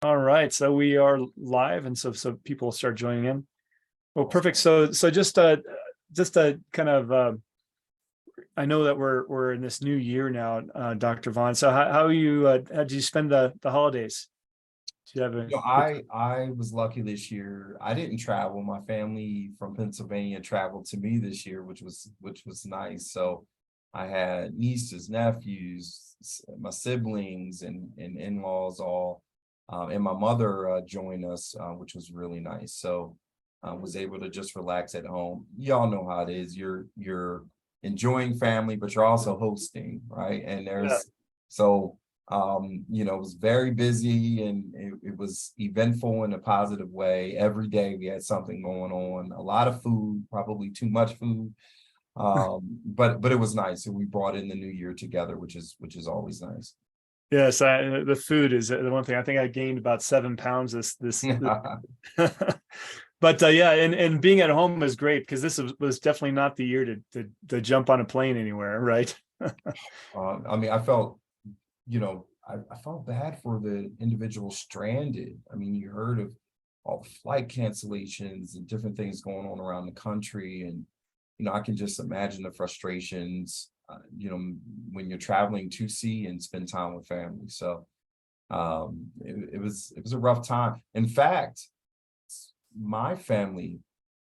All right, so we are live, and so people start joining in. Well, perfect. So just a kind of I know that we're in this new year now, Dr. Vaughn. So how you how did you spend the holidays? Did you have a good time? I was lucky this year. I didn't travel. My family from Pennsylvania traveled to me this year, which was nice. So I had nieces, nephews, my siblings, and in-laws all, and my mother joined us, which was really nice. So I was able to just relax at home. Y'all know how it is. You're enjoying family, but you're also hosting, right? And Yeah. so it was very busy, and it was eventful in a positive way. Every day we had something going on, a lot of food, probably too much food. But it was nice. And we brought in the new year together, which is always nice. Yes, the food is the one thing. I think I gained about 7 pounds this but yeah, and being at home is great because was definitely not the year to jump on a plane anywhere, right? I mean, I felt bad for the individual stranded. I mean, you heard of all the flight cancellations and different things going on around the country. And, I can just imagine the frustrations, when you're traveling to see and spend time with family. So it was a rough time. In fact, my family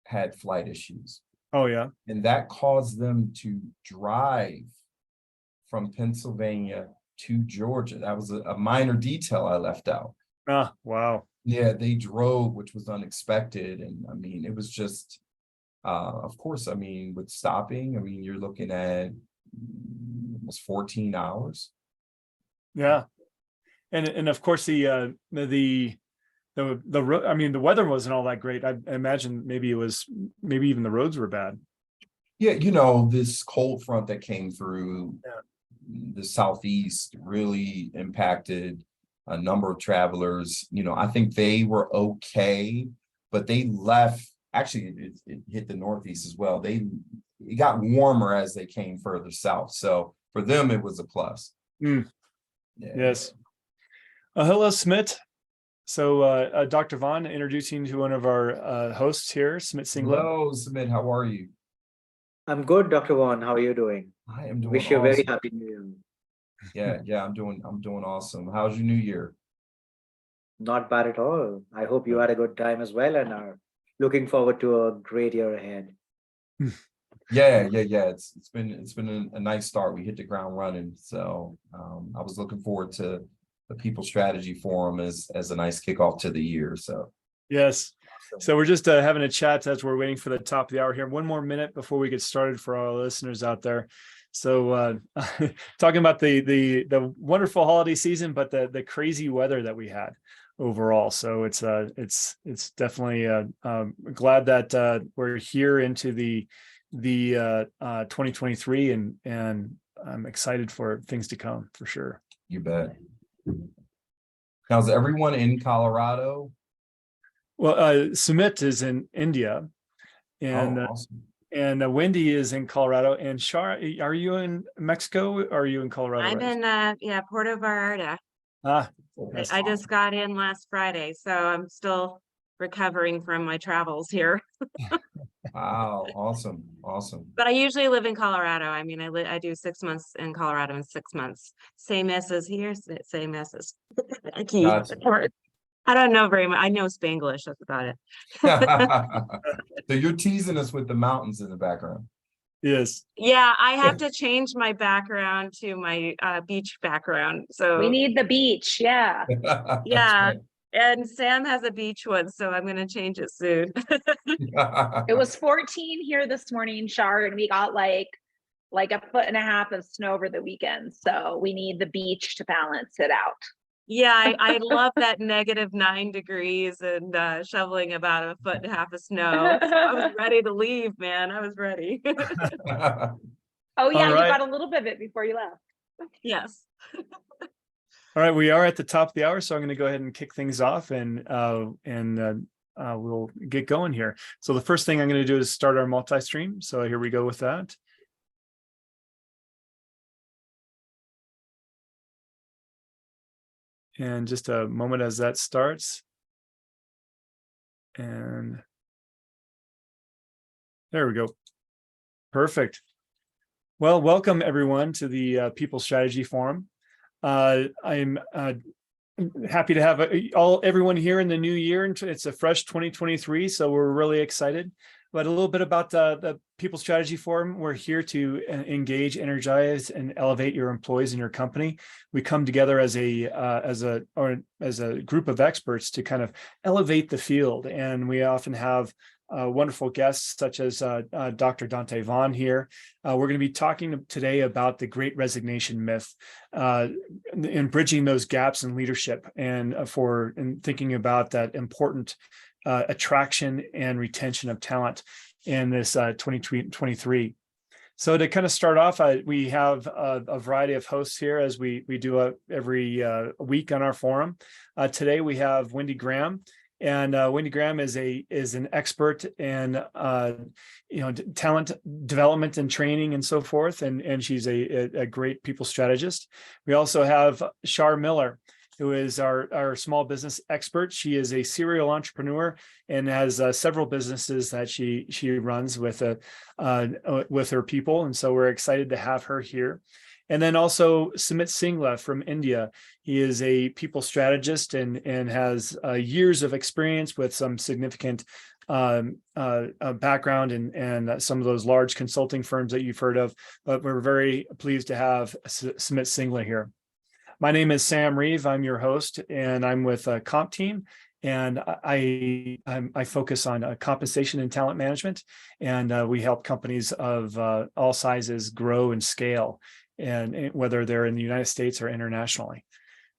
had flight issues, Oh yeah. and that caused them to drive from Pennsylvania to Georgia. That was a minor detail I left out. Ah, wow. Yeah, they drove, which was unexpected. And I mean, it was just, of course, I mean, with stopping, I mean, you're looking at almost 14 hours. Yeah. And of course I mean the weather wasn't all that great. I imagine maybe even the roads were bad. Yeah, this cold front that came through the southeast really impacted a number of travelers. I think they were okay, but they left. Actually, it hit the northeast as well. It got warmer as they came further south. So for them, it was a plus. Mm, Yeah. yes. Hello, Sumit. So Dr. Vaughn introducing to one of our hosts here, Sumit Singla. Hello, Sumit. How are you? I'm good, Dr. Vaughn. How are you doing? I am doing Wish you a very awesome. happy new year. Yeah, I'm doing awesome. How's your new year? Not bad at all. I hope you had a good time as well and are looking forward to a great year ahead. Yeah. It's been a nice start. We hit the ground running. So I was looking forward to the People Strategy Forum as a nice kickoff to the year. So Yes. So we're just having a chat as we're waiting for the top of the hour here. One more minute before we get started for our listeners out there. So talking about the wonderful holiday season, but the crazy weather that we had overall. So it's definitely glad that we're here into the 2023, and I'm excited for things to come for sure. you bet. Now, is everyone in Colorado? Well, Sumit is in India, and Oh, awesome. Wendy is in Colorado. And Char, are you in Mexico? Or are you in Colorado? I'm Right? in Puerto Vallarta. Ah, That's I just got in last Friday, so I'm still recovering from my travels here. wow, awesome. But I usually live in Colorado. I mean, I do 6 months in Colorado and 6 months. Same as here, same as aquí. Gotcha. I don't know very much. I know Spanglish. That's about it. So you're teasing us with the mountains in the background. yes. Yeah, I have to change my background to my beach background. So We need the beach. Yeah. That's yeah. right. And Sam has a beach one, so I'm going to change it soon. It was 14 here this morning, Char, and we got like a foot and a half of snow over the weekend. So we need the beach to balance it out. Yeah, I love that -9 degrees and shoveling about a foot and a half of snow. So I was ready to leave, man. I was ready. Oh yeah, All you right. got a little bit of it before you left. Yes. All right, we are at the top of the hour, so I'm going to go ahead and kick things off, and we'll get going here. So the first thing I'm going to do is start our multi-stream. So here we go with that. And just a moment as that starts. And there we go. Perfect. Well, welcome everyone to the People Strategy Forum. I'm happy to have everyone here in the new year. It's a fresh 2023, so we're really excited. But a little bit about the People Strategy Forum. We're here to engage, energize, and elevate your employees in your company. We come together as a group of experts to kind of elevate the field, and we often have wonderful guests such as Dr. Donte Vaughn here. We're going to be talking today about the Great Resignation myth and bridging those gaps in leadership and thinking about that important attraction and retention of talent in this 2023. So to kind of start off, we have a variety of hosts here as we do every week on our forum. Today we have Wendy Graham. And Wendy Graham is an expert in talent development and training and so forth, and she's a great people strategist. We also have Char Miller, who is our small business expert. She is a serial entrepreneur and has several businesses that she runs with her people, and so we're excited to have her here. And then also Sumit Singla from India. He is a people strategist and has years of experience with some significant background and some of those large consulting firms that you've heard of. But we're very pleased to have Sumit Singla here. My name is Sam Reeve. I'm your host, and I'm with CompTeam. And I focus on compensation and talent management, and we help companies of all sizes grow and scale, and whether they're in the United States or internationally.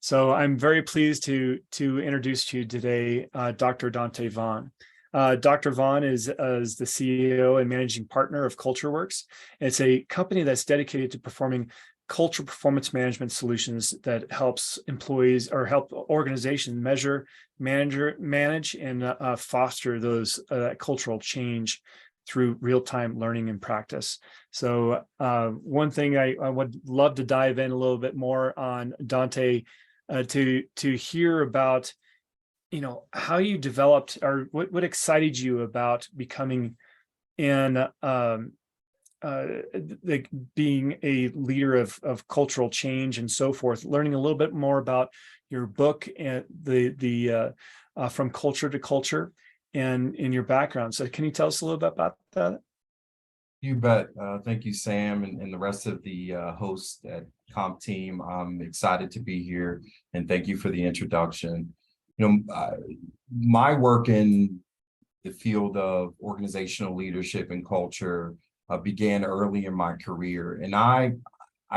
So I'm very pleased to introduce to you today Dr. Donte Vaughn. Dr. Vaughn is the CEO and managing partner of CultureWorks. It's a company that's dedicated to performing cultural performance management solutions that helps employees or help organizations manage and foster those cultural change through real-time learning and practice. So one thing I would love to dive in a little bit more on, Donte, to hear about, how you developed or what excited you about becoming being a leader of cultural change and so forth, learning a little bit more about your book and the From Culture to Culture and in your background. So can you tell us a little bit about that? You bet. Thank you, Sam, and the rest of the hosts at CompTeam. I'm excited to be here, and thank you for the introduction. My work in the field of organizational leadership and culture began early in my career, and I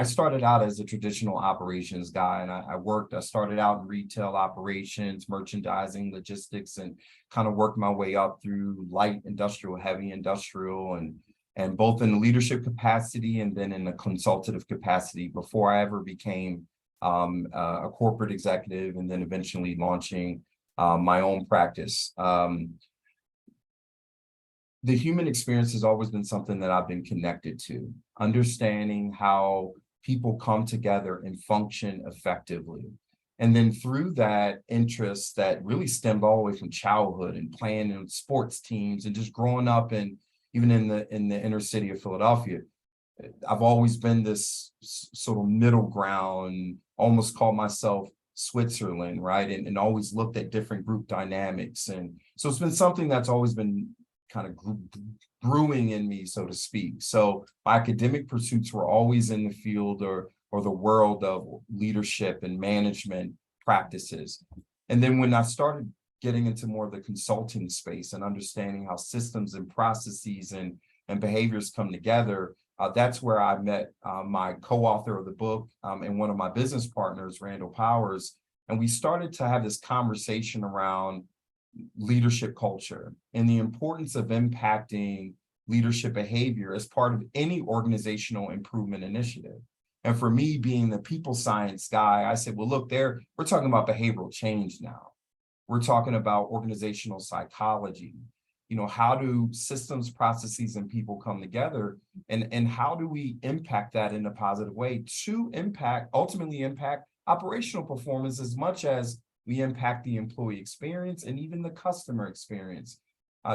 started out as a traditional operations guy, and I started out in retail operations, merchandising, logistics, and kind of worked my way up through light industrial, heavy industrial, and both in the leadership capacity and then in the consultative capacity before I ever became a corporate executive and then eventually launching my own practice. The human experience has always been something that I've been connected to, understanding how people come together and function effectively. And then through that interest that really stemmed all the way from childhood and playing in sports teams and just growing up and even in the inner city of Philadelphia, I've always been this sort of middle ground, almost called myself Switzerland, right? And always looked at different group dynamics. And so it's been something that's always been kind of brewing in me, so to speak. So my academic pursuits were always in the field or the world of leadership and management practices. And then when I started getting into more of the consulting space and understanding how systems and processes and behaviors come together, that's where I met my co-author of the book and one of my business partners, Randall Powers. And we started to have this conversation around leadership culture and the importance of impacting leadership behavior as part of any organizational improvement initiative. And for me, being the people science guy, I said, well, look, we're talking about behavioral change now. We're talking about organizational psychology. How do systems, processes, and people come together, and how do we impact that in a positive way to ultimately impact operational performance as much as we impact the employee experience and even the customer experience.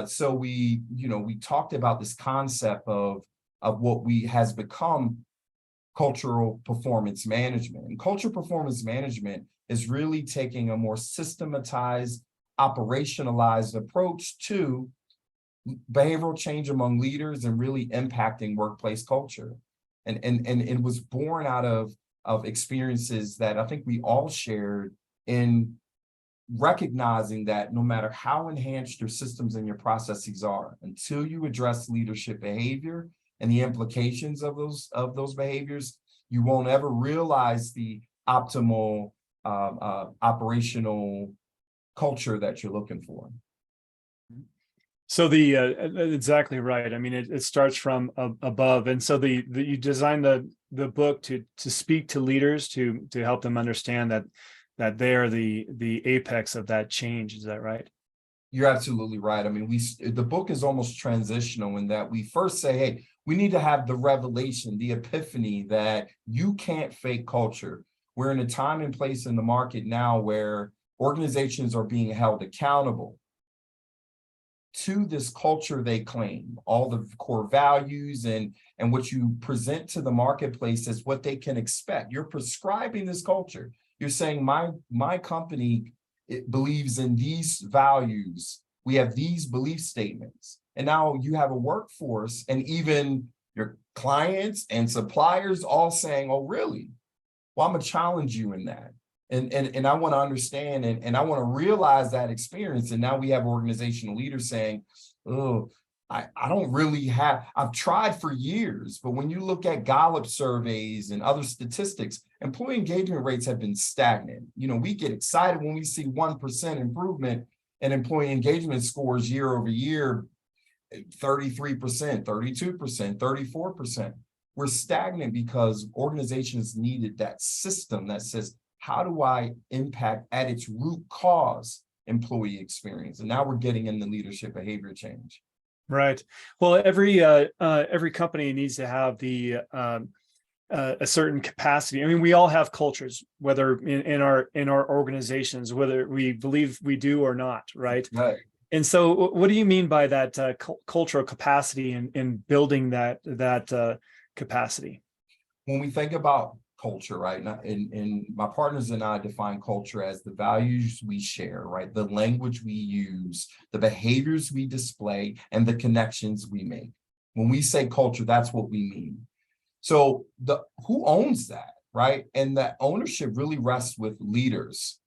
So we talked about this concept of what has become cultural performance management. And cultural performance management is really taking a more systematized, operationalized approach to behavioral change among leaders and really impacting workplace culture. And it was born out of experiences that I think we all shared in recognizing that no matter how enhanced your systems and your processes are, until you address leadership behavior and the implications of those behaviors, you won't ever realize the optimal operational culture that you're looking for. So exactly right. I mean, it starts from above, and so you designed the book to speak to leaders to help them understand that they are the apex of that change. Is that right? You're absolutely right. I mean, the book is almost transitional in that we first say, hey, we need to have the revelation, the epiphany that you can't fake culture. We're in a time and place in the market now where organizations are being held accountable to this culture they claim, all the core values and what you present to the marketplace as what they can expect. You're prescribing this culture. You're saying my company believes in these values. We have these belief statements. And now you have a workforce and even your clients and suppliers all saying, oh, really? Well, I'm gonna challenge you in that. And I want to understand and I want to realize that experience. And now we have organizational leaders saying, oh, I don't really I've tried for years, but when you look at Gallup surveys and other statistics, employee engagement rates have been stagnant. We get excited when we see 1% improvement in employee engagement scores year over year, 33%, 32%, 34%. We're stagnant because organizations needed that system that says, how do I impact at its root cause employee experience? And now we're getting into leadership behavior change. Right. Well, every company needs to have a certain capacity. I mean, we all have cultures, whether in our organizations, whether we believe we do or not, right? Right. And so, what do you mean by that cultural capacity in building that capacity? When we think about culture, right? And my partners and I define culture as the values we share, right? The language we use, the behaviors we display, and the connections we make. When we say culture, that's what we mean. So who owns that, right? And that ownership really rests with leaders.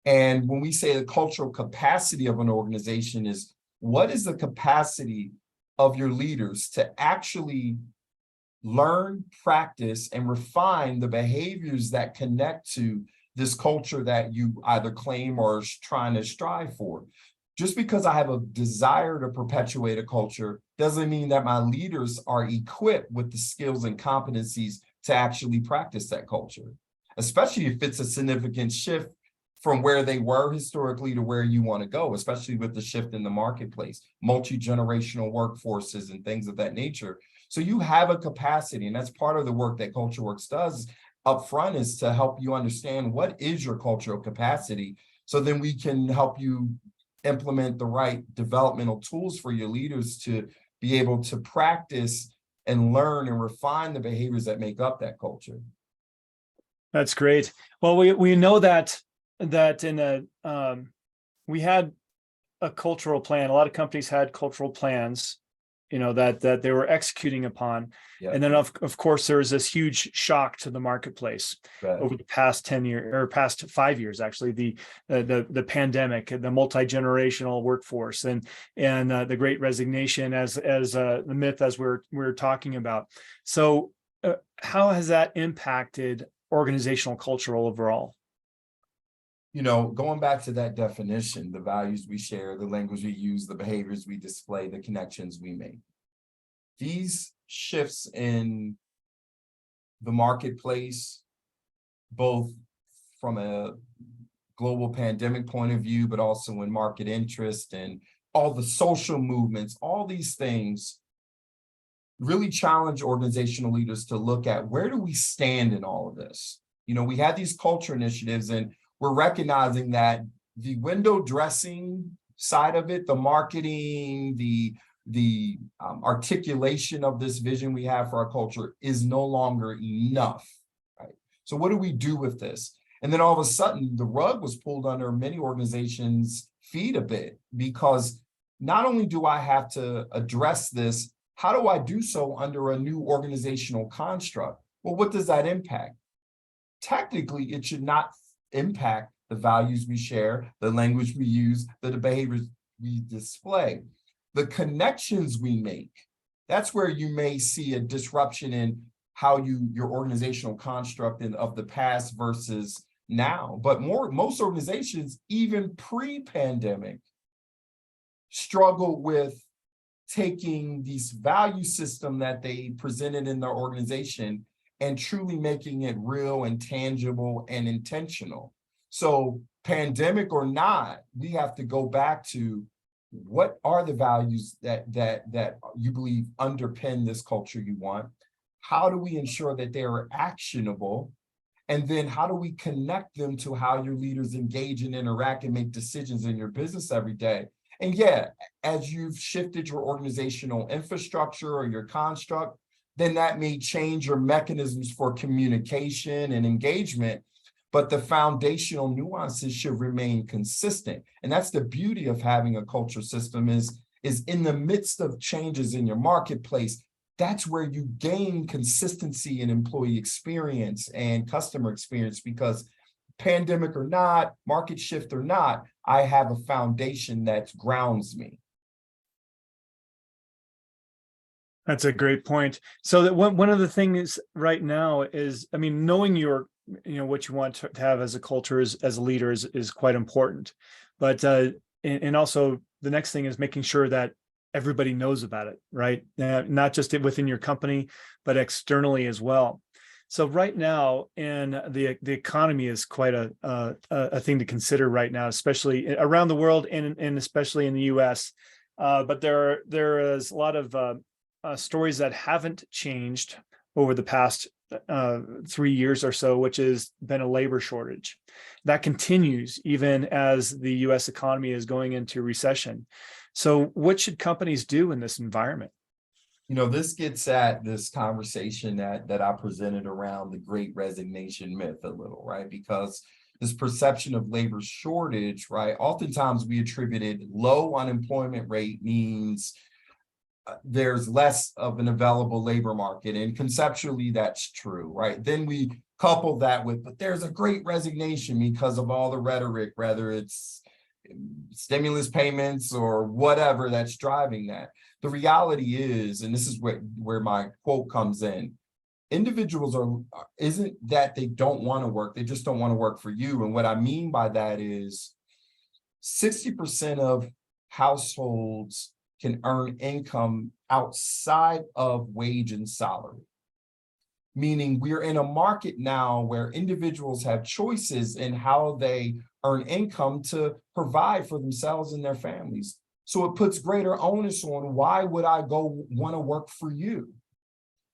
And when we say the cultural capacity of an organization is, what is the capacity of your leaders to actually learn, practice, and refine the behaviors that connect to this culture that you either claim or trying to strive for. Just because I have a desire to perpetuate a culture doesn't mean that my leaders are equipped with the skills and competencies to actually practice that culture, especially if it's a significant shift from where they were historically to where you want to go, especially with the shift in the marketplace, multi-generational workforces and things of that nature. So you have a capacity, and that's part of the work that CultureWorks does up front, is to help you understand what is your cultural capacity, so then we can help you implement the right developmental tools for your leaders to be able to practice and learn and refine the behaviors that make up that culture. That's great. Well, we know that in we had a cultural plan. A lot of companies had cultural plans, that they were executing upon. Yeah. And then of course there was this huge shock to the marketplace over the past 10 years or past 5 years, actually, the pandemic, the multi-generational workforce and the great resignation as the myth as we're talking about. So how has that impacted organizational culture overall? Going back to that definition, the values we share, the language we use, the behaviors we display, the connections we make. These shifts in the marketplace, both from a global pandemic point of view, but also in market interest and all the social movements, all these things really challenge organizational leaders to look at, where do we stand in all of this? We had these culture initiatives, and we're recognizing that the window dressing side of it, the marketing, the articulation of this vision we have for our culture is no longer enough, right? So what do we do with this? And then all of a sudden, the rug was pulled under many organizations' feet a bit, because not only do I have to address this, how do I do so under a new organizational construct? Well, what does that impact? Technically, it should not impact the values we share, the language we use, the behaviors we display, the connections we make. That's where you may see a disruption in how your organizational construct of the past versus now. But most organizations, even pre-pandemic, struggle with taking these value system that they presented in their organization and truly making it real and tangible and intentional. So pandemic or not, we have to go back to what are the values that you believe underpin this culture you want? How do we ensure that they are actionable? And then how do we connect them to how your leaders engage and interact and make decisions in your business every day? And yeah, as you've shifted your organizational infrastructure or your construct, then that may change your mechanisms for communication and engagement, but the foundational nuances should remain consistent. And that's the beauty of having a culture system is in the midst of changes in your marketplace, that's where you gain consistency in employee experience and customer experience, because pandemic or not, market shift or not, I have a foundation that grounds me. That's a great point. So that one of the things right now is, I mean, knowing what you want to have as a culture as a leader is quite important. But and also the next thing is making sure that everybody knows about it, right? Not just within your company, but externally as well. So right now, and the economy is quite a thing to consider right now, especially around the world and especially in the U.S. But there is a lot of stories that haven't changed over the past 3 years or so, which has been a labor shortage. That continues even as the U.S. economy is going into recession. So what should companies do in this environment? This gets at this conversation that I presented around the Great Resignation myth a little, right? Because this perception of labor shortage, right? Oftentimes we attributed low unemployment rate means there's less of an available labor market. And conceptually, that's true, right? Then we couple that with, but there's a great resignation because of all the rhetoric, whether it's stimulus payments or whatever that's driving that. The reality is, and this is where my quote comes in, individuals isn't that they don't want to work, they just don't want to work for you. And what I mean by that is 60% of households can earn income outside of wage and salary. Meaning we're in a market now where individuals have choices in how they earn income to provide for themselves and their families. So it puts greater onus on, why would I go want to work for you?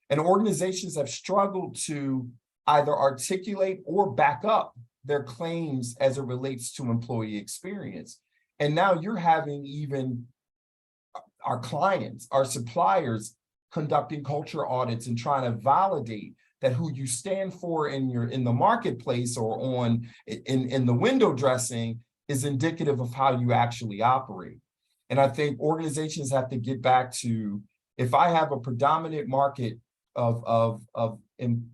And organizations have struggled to either articulate or back up their claims as it relates to employee experience. And now you're having even our clients, our suppliers, conducting culture audits and trying to validate that who you stand for in the marketplace or in the window dressing is indicative of how you actually operate. And I think organizations have to get back to, if I have a predominant market of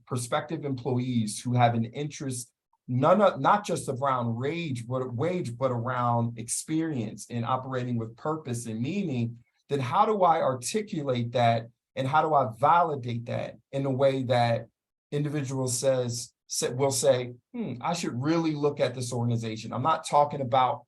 prospective employees who have an interest, not just around wage, but around experience and operating with purpose and meaning, then how do I articulate that and how do I validate that in a way that individuals will say, I should really look at this organization. I'm not talking about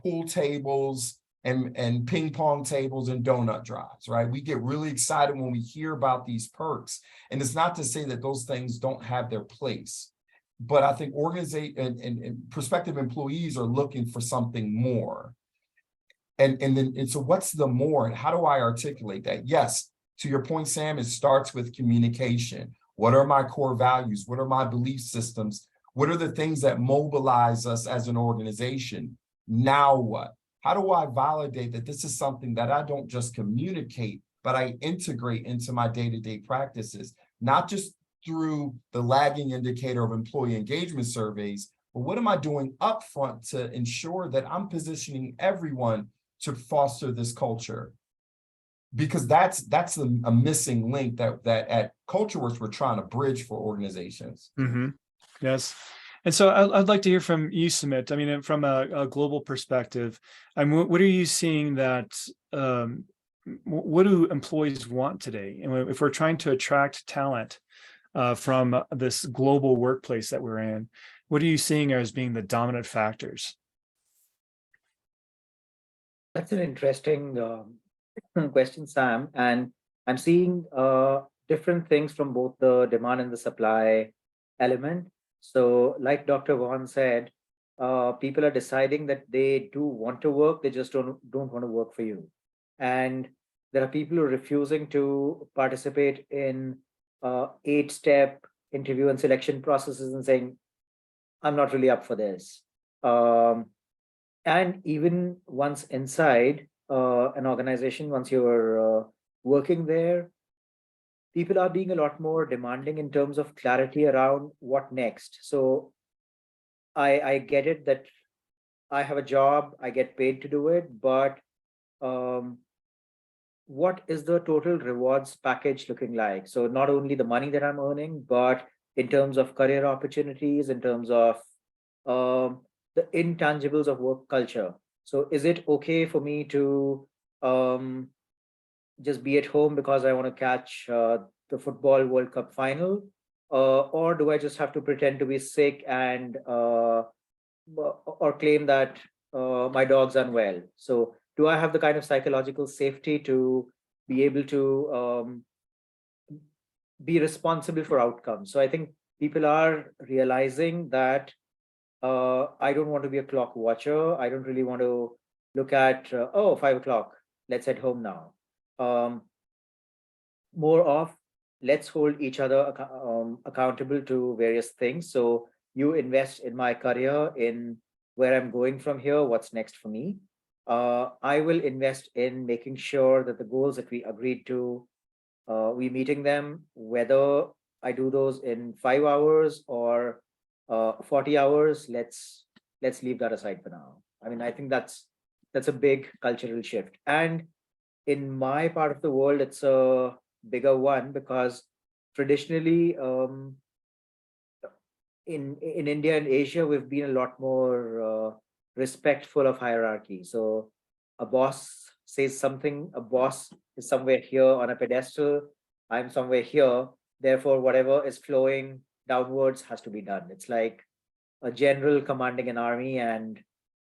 pool tables and ping pong tables and donut drives, right? We get really excited when we hear about these perks. And it's not to say that those things don't have their place, but I think and prospective employees are looking for something more. And so what's the more, and how do I articulate that? Yes, to your point, Sam, it starts with communication. What are my core values? What are my belief systems? What are the things that mobilize us as an organization? Now what? How do I validate that this is something that I don't just communicate, but I integrate into my day-to-day practices, not just through the lagging indicator of employee engagement surveys, but what am I doing upfront to ensure that I'm positioning everyone to foster this culture? Because that's a missing link that at CultureWorks we're trying to bridge for organizations. Mm-hmm. Yes. And so I'd like to hear from you, Sumit. I mean, from a global perspective, what are you seeing that, what do employees want today? And if we're trying to attract talent from this global workplace that we're in, what are you seeing as being the dominant factors? That's an interesting question, Sam. And I'm seeing different things from both the demand and the supply element. So like Dr. Vaughn said, people are deciding that they do want to work, they just don't want to work for you. And there are people who are refusing to participate in 8-step interview and selection processes and saying, I'm not really up for this. And even once inside an organization, once you're working there, people are being a lot more demanding in terms of clarity around what next. So I get it that I have a job, I get paid to do it, but what is the total rewards package looking like? So not only the money that I'm earning, but in terms of career opportunities, in terms of the intangibles of work culture. So is it okay for me to just be at home because I want to catch the football World Cup final? Or do I just have to pretend to be sick and or claim that my dog's unwell? So do I have the kind of psychological safety to be able to be responsible for outcomes? So I think people are realizing that I don't want to be a clock watcher. I don't really want to look at, 5 o'clock, let's head home now. More of, let's hold each other accountable to various things. So you invest in my career, in where I'm going from here, what's next for me. I will invest in making sure that the goals that we agreed to, we meeting them, whether I do those in 5 hours or 40 hours, let's leave that aside for now. I mean, I think that's a big cultural shift. And in my part of the world, it's a bigger one because traditionally in India and Asia, we've been a lot more respectful of hierarchy. So a boss says something, a boss is somewhere here on a pedestal, I'm somewhere here, therefore whatever is flowing downwards has to be done. It's like a general commanding an army and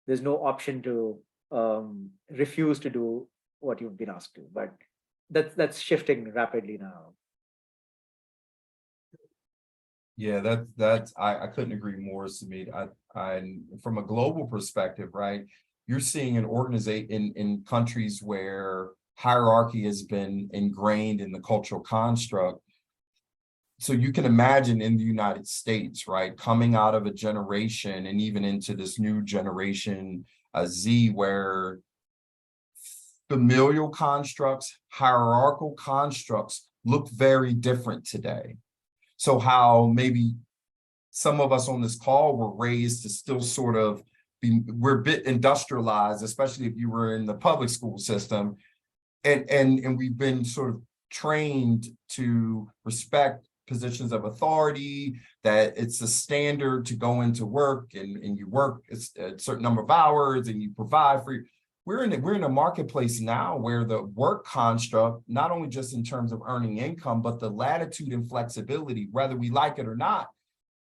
there's no option to refuse to do what you've been asked to, but that's shifting rapidly now. Yeah, that's I couldn't agree more, Sumit. I from a global perspective, right? You're seeing an organization in countries where hierarchy has been ingrained in the cultural construct. So you can imagine in the United States, right, coming out of a generation and even into this new generation, Z, where familial constructs, hierarchical constructs look very different today. So how maybe some of us on this call were raised to still sort of we're a bit industrialized, especially if you were in the public school system, and we've been sort of trained to respect positions of authority, that it's a standard to go into work and you work a certain number of hours and you provide for. We're in a marketplace now where the work construct, not only just in terms of earning income, but the latitude and flexibility, whether we like it or not,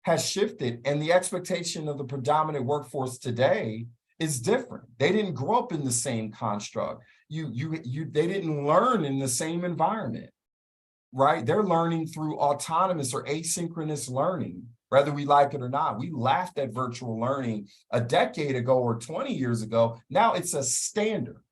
has shifted. And the expectation of the predominant workforce today is different. They didn't grow up in the same construct. They didn't learn in the same environment, right? They're learning through autonomous or asynchronous learning, whether we like it or not. We laughed at virtual learning a decade ago or 20 years ago. Now it's a standard,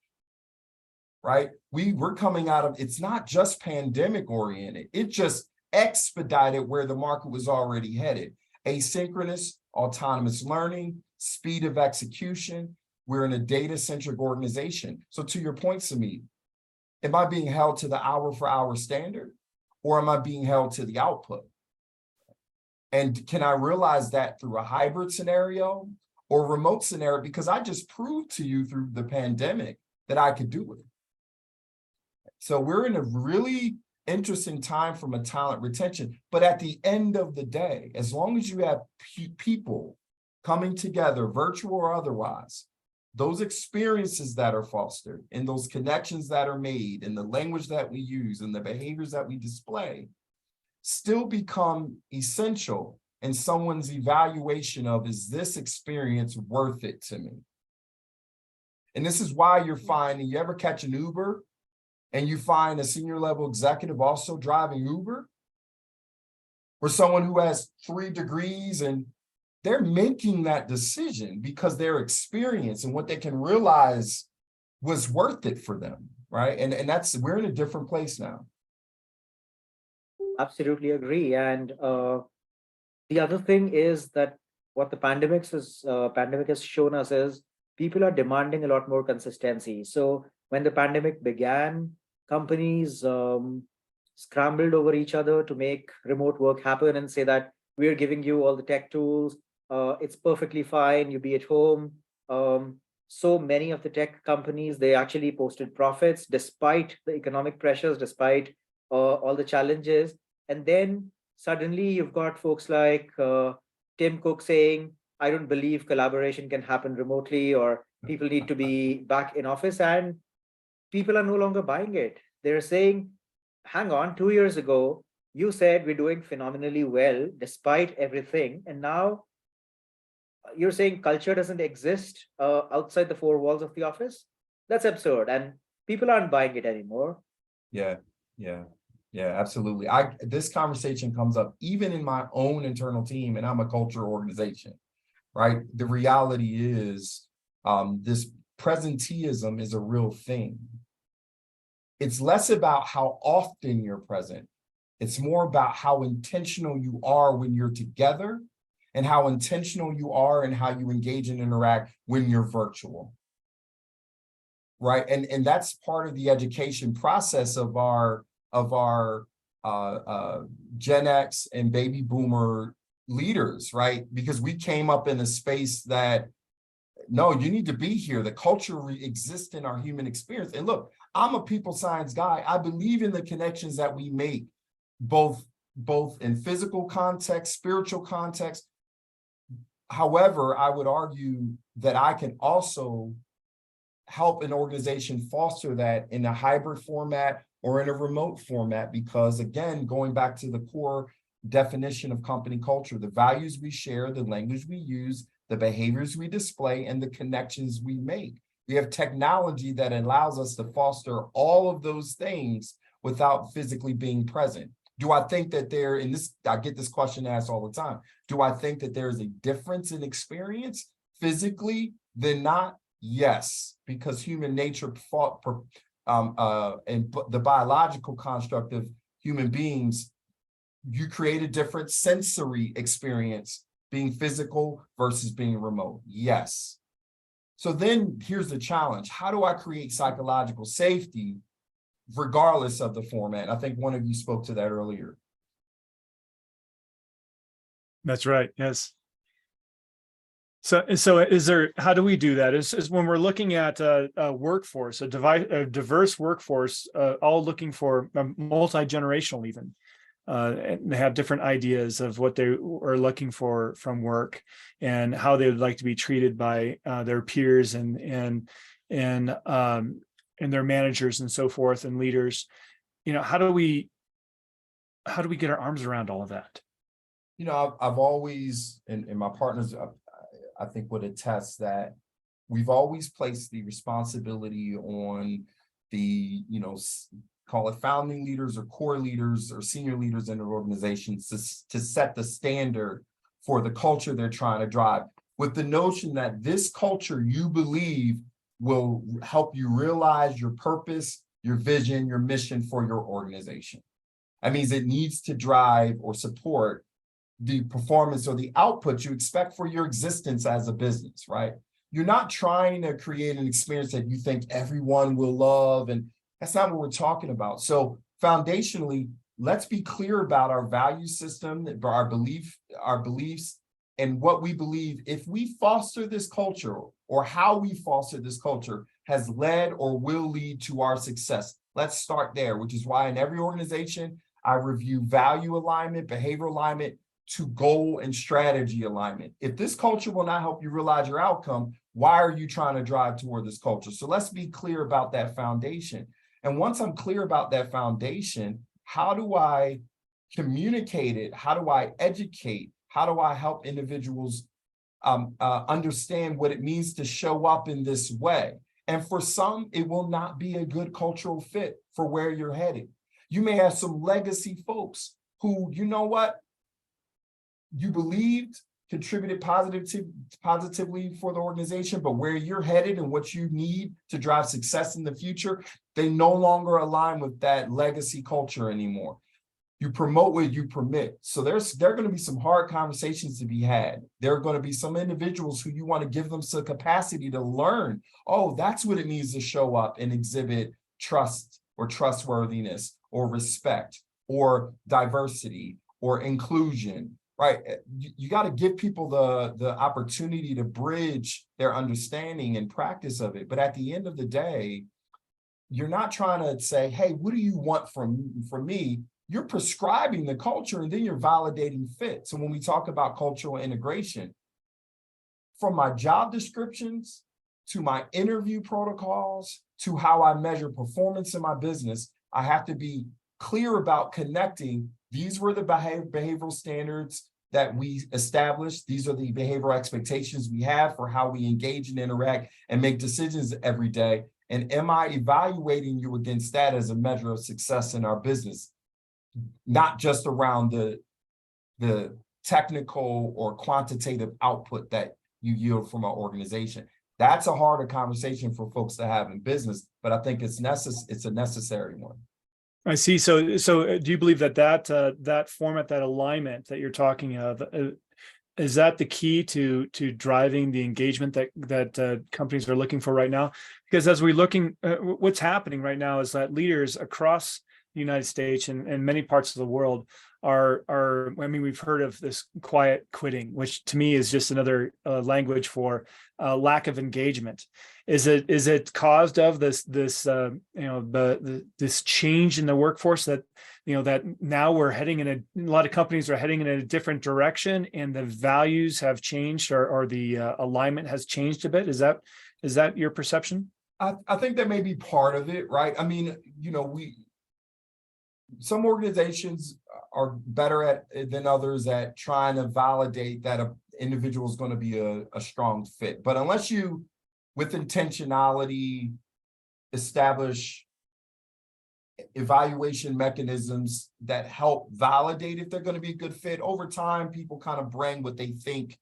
right? We're coming out of, it's not just pandemic oriented. It just, expedited where the market was already headed. Asynchronous, autonomous learning, speed of execution. We're in a data-centric organization. So to your point, Sumit, am I being held to the hour for hour standard, or am I being held to the output? And can I realize that through a hybrid scenario or remote scenario? Because I just proved to you through the pandemic that I could do it. So we're in a really interesting time from a talent retention. But at the end of the day, as long as you have people coming together, virtual or otherwise, those experiences that are fostered and those connections that are made and the language that we use and the behaviors that we display still become essential in someone's evaluation of, is this experience worth it to me? And this is why you're finding, you ever catch an Uber and you find a senior level executive also driving Uber, or someone who has 3 degrees, and they're making that decision because their experience and what they can realize was worth it for them, right? And that's, we're in a different place now. Absolutely agree. And the other thing is that what the pandemic has shown us is people are demanding a lot more consistency. So when the pandemic began, companies scrambled over each other to make remote work happen and say that we're giving you all the tech tools. It's perfectly fine. You be at home. So many of the tech companies, they actually posted profits despite the economic pressures, despite all the challenges. And then suddenly you've got folks like Tim Cook saying, I don't believe collaboration can happen remotely, or people need to be back in office, and people are no longer buying it. They're saying, hang on, 2 years ago, you said we're doing phenomenally well despite everything. And now you're saying culture doesn't exist outside the 4 walls of the office? That's absurd. And people aren't buying it anymore. Yeah, absolutely. This conversation comes up even in my own internal team, and I'm a culture organization, right? The reality is this presenteeism is a real thing. It's less about how often you're present. It's more about how intentional you are when you're together, and how intentional you are and how you engage and interact when you're virtual, right? And that's part of the education process of our Gen X and baby boomer leaders, right? Because we came up in a space that, no, you need to be here. The culture exists in our human experience. And look, I'm a people science guy. I believe in the connections that we make, both in physical context, spiritual context. However, I would argue that I can also help an organization foster that in a hybrid format or in a remote format, because again, going back to the core definition of company culture, the values we share, the language we use, the behaviors we display, and the connections we make. We have technology that allows us to foster all of those things without physically being present. Do I think that I get this question asked all the time. Do I think that there is a difference in experience physically than not? Yes, because human nature and the biological construct of human beings, you create a different sensory experience being physical versus being remote. Yes. So then here's the challenge. How do I create psychological safety regardless of the format? I think one of you spoke to that earlier. That's right. Yes. So how do we do that? Is when we're looking at a workforce, a diverse workforce, all looking for multi-generational even, and they have different ideas of what they are looking for from work and how they would like to be treated by their peers and their managers and so forth and leaders. How do we get our arms around all of that? I've always, and my partners, I think would attest that we've always placed the responsibility on the, call it founding leaders or core leaders or senior leaders in their organizations to set the standard for the culture they're trying to drive, with the notion that this culture you believe will help you realize your purpose, your vision, your mission for your organization. That means it needs to drive or support the performance or the output you expect for your existence as a business, right? You're not trying to create an experience that you think everyone will love, and that's not what we're talking about. So foundationally, let's be clear about our value system, our beliefs, and what we believe. If we foster this culture, or how we foster this culture, has led or will lead to our success. Let's start there, which is why in every organization, I review value alignment, behavioral alignment, to goal and strategy alignment. If this culture will not help you realize your outcome, why are you trying to drive toward this culture? So let's be clear about that foundation. And once I'm clear about that foundation, how do I communicate it? How do I educate? How do I help individuals understand what it means to show up in this way? And for some, it will not be a good cultural fit for where you're headed. You may have some legacy folks who, you know what, you believed contributed positively for the organization, but where you're headed and what you need to drive success in the future, they no longer align with that legacy culture anymore. You promote what you permit. So there are going to be some hard conversations to be had. There are going to be some individuals who you want to give them some capacity to learn. Oh, that's what it means to show up and exhibit trust or trustworthiness or respect or diversity or inclusion. Right. You got to give people the opportunity to bridge their understanding and practice of it. But at the end of the day, you're not trying to say, hey, what do you want from me? You're prescribing the culture and then you're validating fit. So when we talk about cultural integration, from my job descriptions to my interview protocols to how I measure performance in my business, I have to be clear about connecting. These were the behavioral standards that we established. These are the behavioral expectations we have for how we engage and interact and make decisions every day. And am I evaluating you against that as a measure of success in our business? Not just around the technical or quantitative output that you yield from our organization. That's a harder conversation for folks to have in business, but I think it's a necessary one. I see. So do you believe that format, that alignment that you're talking of, is that the key to driving the engagement that companies are looking for right now? Because as we're looking, what's happening right now is that leaders across the United States and many parts of the world are I mean, we've heard of this quiet quitting, which to me is just another language for lack of engagement. Is it caused of this change in the workforce that that now we're heading in a lot of companies are heading in a different direction and the values have changed or the alignment has changed a bit? Is that your perception? I think that may be part of it, right? I mean, some organizations are better than others at trying to validate that an individual is going to be a strong fit. But unless you, with intentionality, establish evaluation mechanisms that help validate if they're going to be a good fit, over time, people kind of bring what they think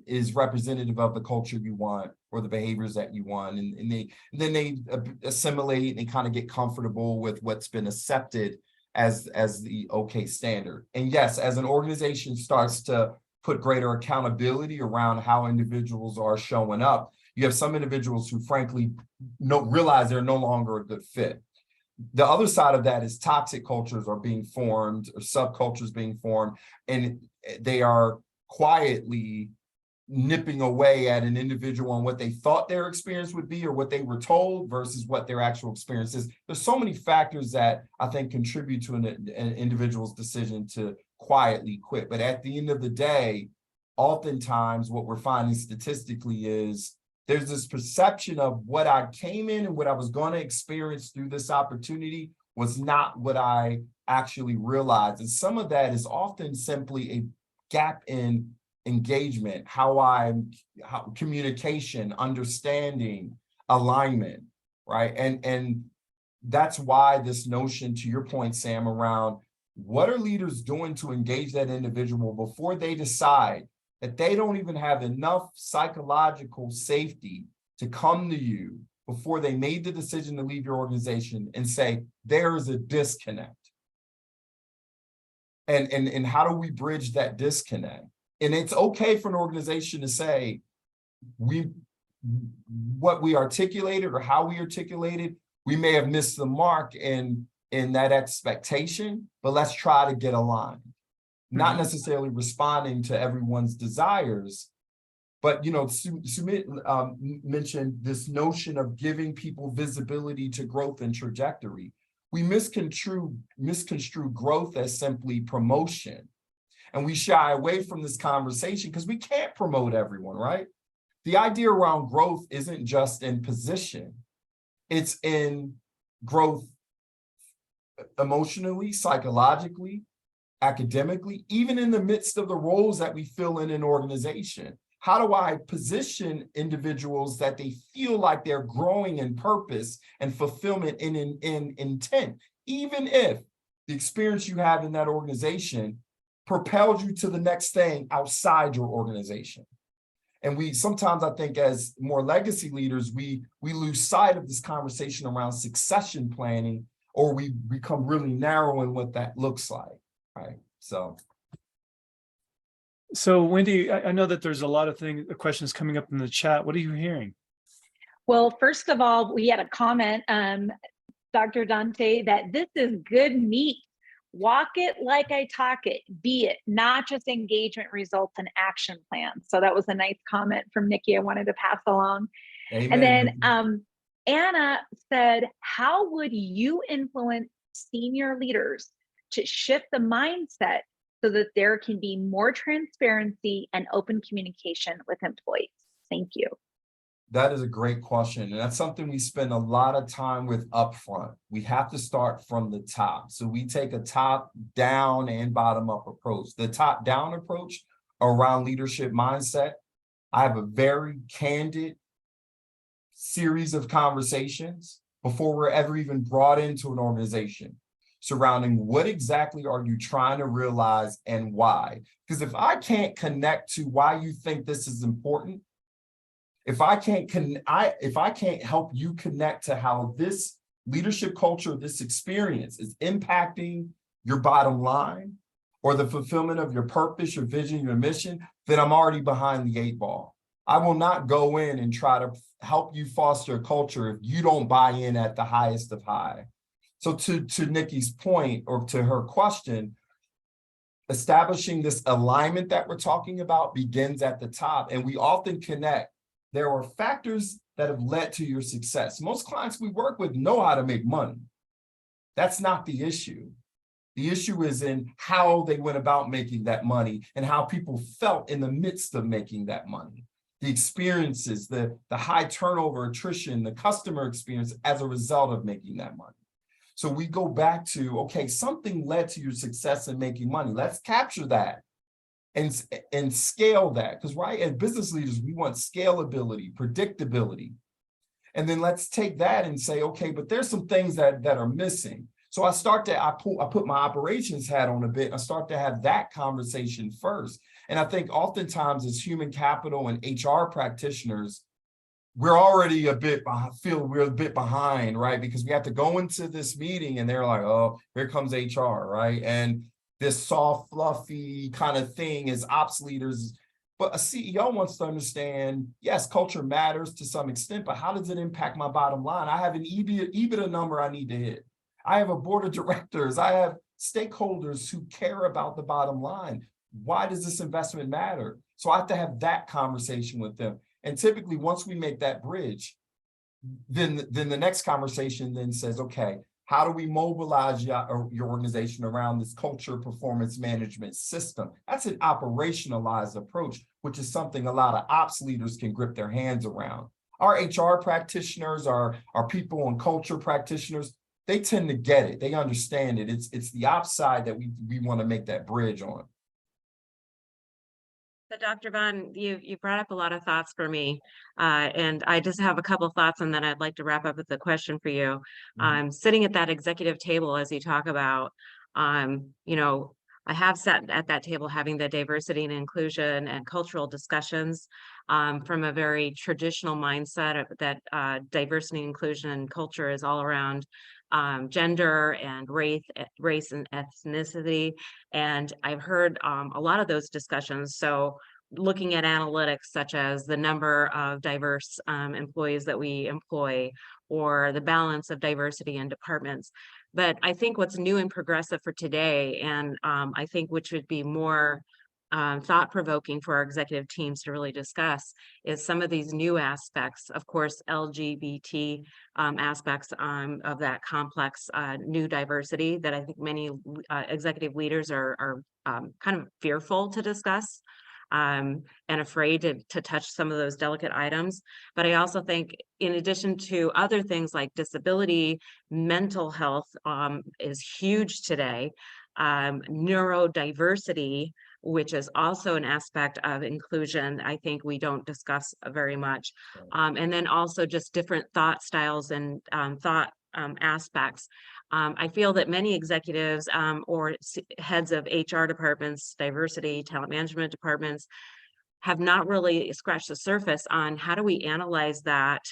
is representative of the culture you want or the behaviors that you want. And then they assimilate and they kind of get comfortable with what's been accepted as the okay standard. And yes, as an organization starts to put greater accountability around how individuals are showing up, you have some individuals who frankly realize they're no longer a good fit. The other side of that is toxic cultures are being formed or subcultures being formed, and they are quietly nipping away at an individual on what they thought their experience would be or what they were told versus what their actual experience is. There's so many factors that I think contribute to an individual's decision to quietly quit. But at the end of the day, oftentimes what we're finding statistically is there's this perception of what I came in and what I was going to experience through this opportunity was not what I actually realized. And some of that is often simply a gap in engagement, how communication, understanding, alignment, right? And that's why this notion, to your point, Sam, around what are leaders doing to engage that individual before they decide that they don't even have enough psychological safety to come to you before they made the decision to leave your organization and say, there is a disconnect. And how do we bridge that disconnect? And it's okay for an organization to say, what we articulated or how we articulated, we may have missed the mark in that expectation, but let's try to get aligned. Not necessarily responding to everyone's desires, but Sumit mentioned this notion of giving people visibility to growth and trajectory. We misconstrue growth as simply promotion. And we shy away from this conversation because we can't promote everyone, right? The idea around growth isn't just in position. It's in growth emotionally, psychologically, academically, even in the midst of the roles that we fill in an organization. How do I position individuals that they feel like they're growing in purpose and fulfillment in intent, even if the experience you have in that organization propels you to the next thing outside your organization? And we sometimes, I think, as more legacy leaders, we lose sight of this conversation around succession planning, or we become really narrow in what that looks like, right? So Wendy, I know that there's a lot of questions coming up in the chat. What are you hearing? Well, first of all, we had a comment, Dr. Donte, that this is good meat. Walk it like I talk it, be it, not just engagement results and action plans. So that was a nice comment from Nikki I wanted to pass along. Amen. And then Anna said, how would you influence senior leaders to shift the mindset so that there can be more transparency and open communication with employees? Thank you. That is a great question. And that's something we spend a lot of time with upfront. We have to start from the top. So we take a top down and bottom up approach. The top down approach around leadership mindset, I have a very candid series of conversations before we're ever even brought into an organization surrounding what exactly are you trying to realize and why. Because if I can't connect to why you think this is important, if I can't help you connect to how this leadership culture, this experience is impacting your bottom line or the fulfillment of your purpose, your vision, your mission, then I'm already behind the 8 ball. I will not go in and try to help you foster a culture if you don't buy in at the highest of high. So to Nikki's point, or to her question, establishing this alignment that we're talking about begins at the top, and we often connect. There are factors that have led to your success. Most clients we work with know how to make money. That's not the issue. The issue is in how they went about making that money and how people felt in the midst of making that money. The experiences, the high turnover, attrition, the customer experience as a result of making that money. So we go back to, okay, something led to your success in making money. Let's capture that and scale that. Because right, as business leaders, we want scalability, predictability. And then let's take that and say, okay, but there's some things that are missing. So I put my operations hat on a bit. I start to have that conversation first. And I think oftentimes as human capital and HR practitioners, we're already we're a bit behind, right? Because we have to go into this meeting and they're like, oh, here comes HR, right? And this soft, fluffy kind of thing is ops leaders. But a CEO wants to understand, yes, culture matters to some extent, but how does it impact my bottom line? I have an EBITDA number I need to hit. I have a board of directors. I have stakeholders who care about the bottom line. Why does this investment matter? So I have to have that conversation with them. And typically, once we make that bridge, then the next conversation then says, okay, how do we mobilize your organization around this culture performance management system? That's an operationalized approach, which is something a lot of ops leaders can grip their hands around. Our HR practitioners, our people and culture practitioners, they tend to get it. They understand it. It's the ops side that we want to make that bridge on. So Dr. Vaughn, you brought up a lot of thoughts for me, and I just have a couple thoughts, and then I'd like to wrap up with a question for you. Sitting at that executive table, as you talk about, I have sat at that table having the diversity and inclusion and cultural discussions from a very traditional mindset that diversity, inclusion, and culture is all around gender and race and ethnicity. And I've heard a lot of those discussions. So looking at analytics such as the number of diverse employees that we employ, or the balance of diversity in departments. But I think what's new and progressive for today, and I think which would be more thought-provoking for our executive teams to really discuss, is some of these new aspects, of course, LGBT aspects of that complex new diversity that I think many executive leaders are kind of fearful to discuss. And afraid to touch some of those delicate items. But I also think, in addition to other things like disability, mental health is huge today. Neurodiversity, which is also an aspect of inclusion, I think we don't discuss very much. And then also just different thought styles and thought aspects. I feel that many executives or heads of HR departments, diversity, talent management departments, have not really scratched the surface on how do we analyze that,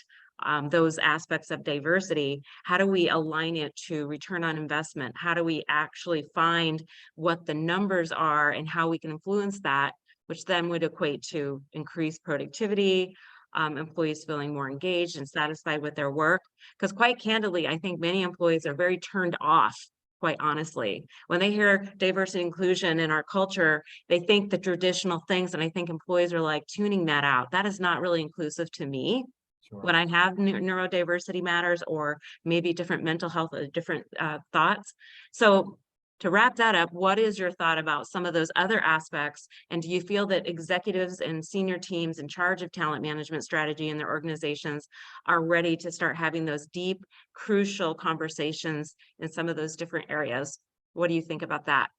those aspects of diversity, how do we align it to return on investment, how do we actually find what the numbers are and how we can influence that, which then would equate to increased productivity, employees feeling more engaged and satisfied with their work. Because quite candidly, I think many employees are very turned off, quite honestly. When they hear diversity and inclusion in our culture, they think the traditional things, and I think employees are like tuning that out. That is not really inclusive to me. Sure. When I have neurodiversity matters, or maybe different mental health, different thoughts. So to wrap that up, what is your thought about some of those other aspects? And do you feel that executives and senior teams in charge of talent management strategy in their organizations are ready to start having those deep, crucial conversations in some of those different areas? What do you think about that?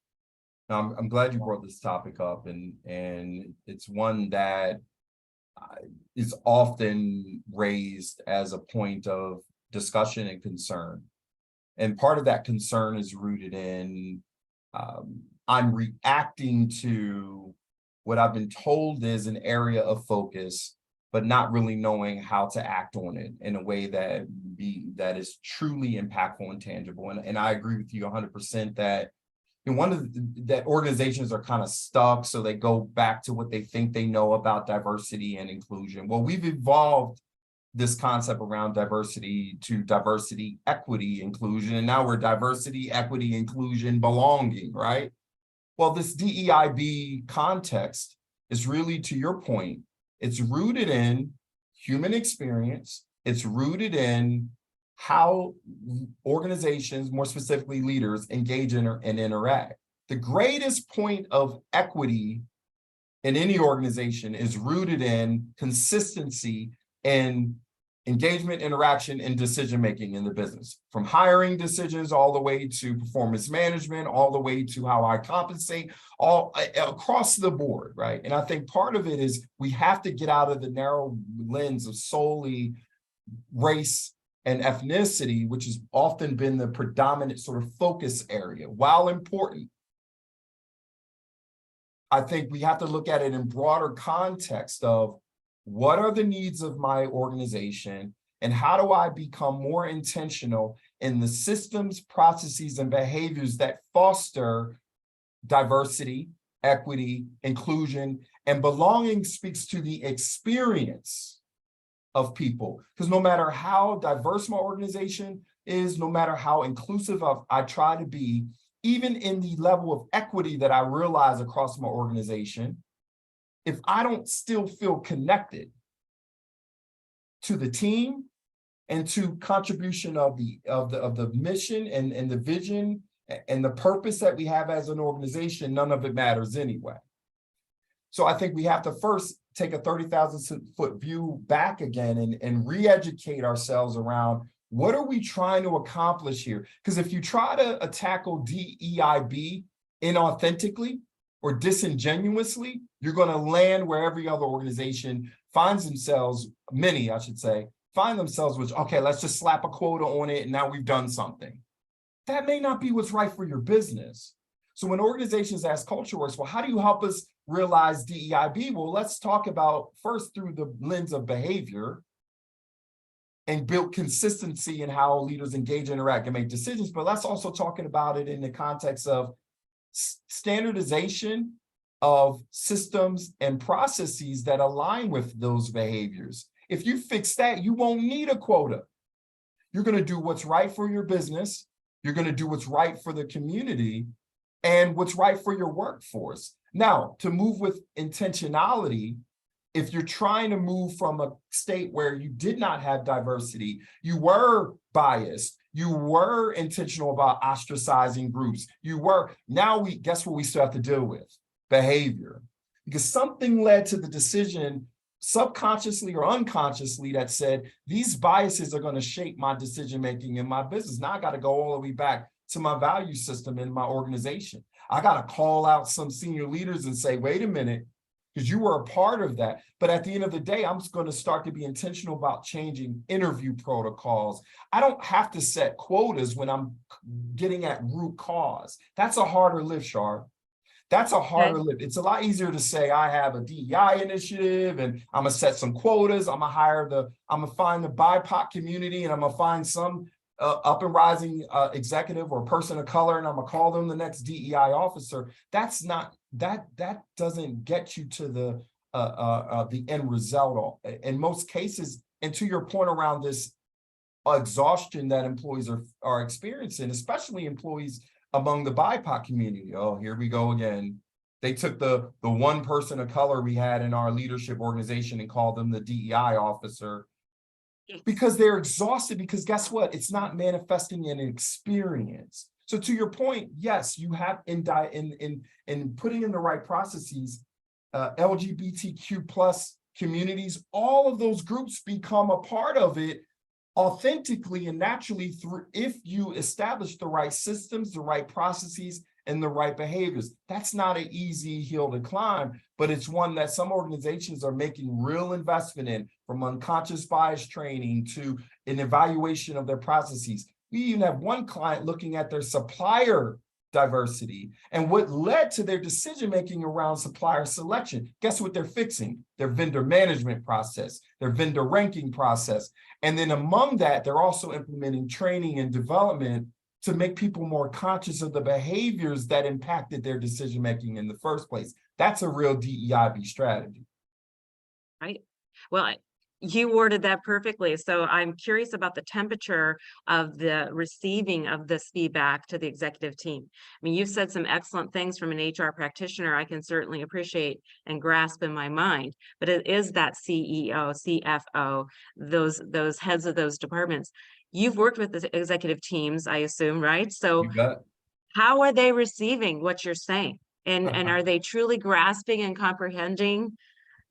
I'm glad you brought this topic up, and it's one that is often raised as a point of discussion and concern. And part of that concern is rooted in I'm reacting to what I've been told is an area of focus, but not really knowing how to act on it in a way that is truly impactful and tangible. And I agree with you 100% that that organizations are kind of stuck, so they go back to what they think they know about diversity and inclusion. Well, we've evolved this concept around diversity to diversity, equity, inclusion, and now we're diversity, equity, inclusion, belonging, right? Well, this DEIB context is really, to your point, it's rooted in human experience. It's rooted in how organizations, more specifically leaders, engage and interact. The greatest point of equity in any organization is rooted in consistency and engagement, interaction, and decision-making in the business, from hiring decisions all the way to performance management, all the way to how I compensate, all across the board, right? And I think part of it is we have to get out of the narrow lens of solely race and ethnicity, which has often been the predominant sort of focus area. While important, I think we have to look at it in broader context of what are the needs of my organization, and how do I become more intentional in the systems, processes, and behaviors that foster diversity, equity, inclusion, and belonging speaks to the experience of people. Because no matter how diverse my organization is, no matter how inclusive I try to be, even in the level of equity that I realize across my organization, if I don't still feel connected to the team and to contribution of the mission and the vision and the purpose that we have as an organization, none of it matters anyway. So I think we have to first take a 30,000-foot view back again and re-educate ourselves around what are we trying to accomplish here? Because if you try to tackle DEIB inauthentically or disingenuously, you're going to land where every other organization finds themselves, many, I should say, find themselves with, okay, let's just slap a quota on it and now we've done something. That may not be what's right for your business. So when organizations ask CultureWorks, well, how do you help us realize DEIB? Well, let's talk about first through the lens of behavior. and build consistency in how leaders engage, interact, and make decisions. But let's also talking about it in the context of standardization of systems and processes that align with those behaviors. If you fix that, you won't need a quota. You're going to do what's right for your business. You're going to do what's right for the community and what's right for your workforce. Now, to move with intentionality, if you're trying to move from a state where you did not have diversity, you were biased, you were intentional about ostracizing groups, guess what we still have to deal with? Behavior. Because something led to the decision, subconsciously or unconsciously, that said, these biases are going to shape my decision-making in my business. Now I got to go all the way back to my value system in my organization. I got to call out some senior leaders and say, wait a minute, because you were a part of that. But at the end of the day, I'm just going to start to be intentional about changing interview protocols. I don't have to set quotas when I'm getting at root cause. That's a harder lift, Char. That's a harder lift. It's a lot easier to say I have a DEI initiative and I'm gonna set some quotas. I'm gonna find the BIPOC community and I'm gonna find some up and rising executive or person of color and I'm gonna call them the next DEI officer. That's not, that doesn't get you to the end result in most cases. And to your point around this exhaustion that employees are experiencing, especially employees among the BIPOC community. Oh, here we go again. They took the one person of color we had in our leadership organization and called them the DEI officer because they're exhausted, because guess what? It's not manifesting in an experience. So to your point, yes, you have in putting in the right processes, LGBTQ plus communities, all of those groups become a part of it authentically and naturally through if you establish the right systems, the right processes, and the right behaviors. That's not an easy hill to climb, but it's one that some organizations are making real investment in, from unconscious bias training to an evaluation of their processes. We even have one client looking at their supplier diversity and what led to their decision-making around supplier selection. Guess what they're fixing? Their vendor management process, their vendor ranking process. And then among that, they're also implementing training and development to make people more conscious of the behaviors that impacted their decision-making in the first place. That's a real DEIB strategy. Right. Well, you worded that perfectly. So I'm curious about the temperature of the receiving of this feedback to the executive team. I mean, you've said some excellent things from an HR practitioner I can certainly appreciate and grasp in my mind, but it is that CEO, CFO, those heads of those departments. You've worked with the executive teams, I assume, right? So how are they receiving what you're saying? And are they truly grasping and comprehending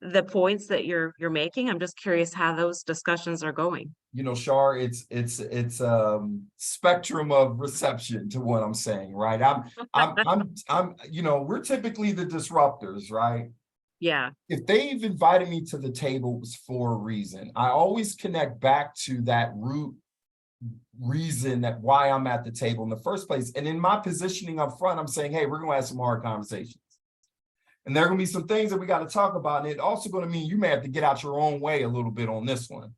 the points that you're making? I'm just curious how those discussions are going. You know, Char, it's spectrum of reception to what I'm saying, right? I'm you know, we're typically the disruptors, right? Yeah. If they've invited me to the table, it was for a reason. I always connect back to that root reason that why I'm at the table in the first place. And in my positioning up front, I'm saying, hey, we're gonna have some hard conversations. And there are going to be some things that we got to talk about. And it's also going to mean you may have to get out your own way a little bit on this one.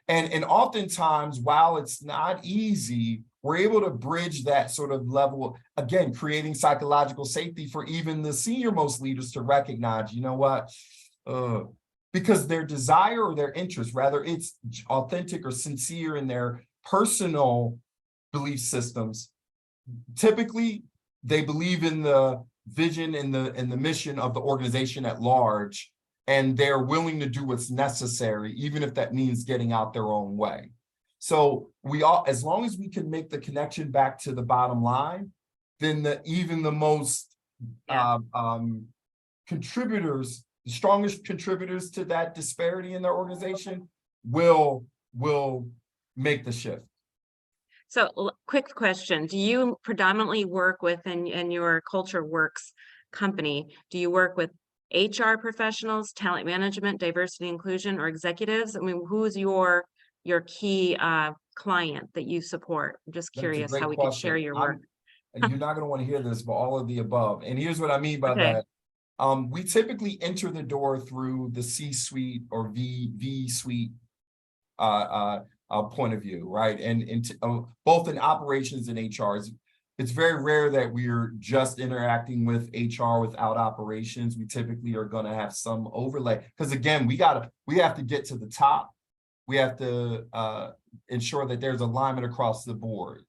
And oftentimes, while it's not easy, we're able to bridge that sort of level, again, creating psychological safety for even the senior most leaders to recognize, you know what, because their desire or their interest, rather it's authentic or sincere in their personal belief systems, typically they believe in the vision and the mission of the organization at large, and they're willing to do what's necessary, even if that means getting out their own way. So as long as we can make the connection back to the bottom line, then even the most contributors, the strongest contributors to that disparity in their organization will make the shift. So quick question. Do you predominantly work with, in your Culture Works company, do you work with HR professionals, talent management, diversity, inclusion, or executives? I mean, who's your key client that you support? I'm just curious how we could share your work. You're not going to want to hear this, but all of the above. And here's what I mean by that. We typically enter the door through the C-suite or V-suite point of view, right? And both in operations and HR. It's very rare that we're just interacting with HR without operations. We typically are going to have some overlay because, again, we have to get to the top. We have to ensure that there's alignment across the board.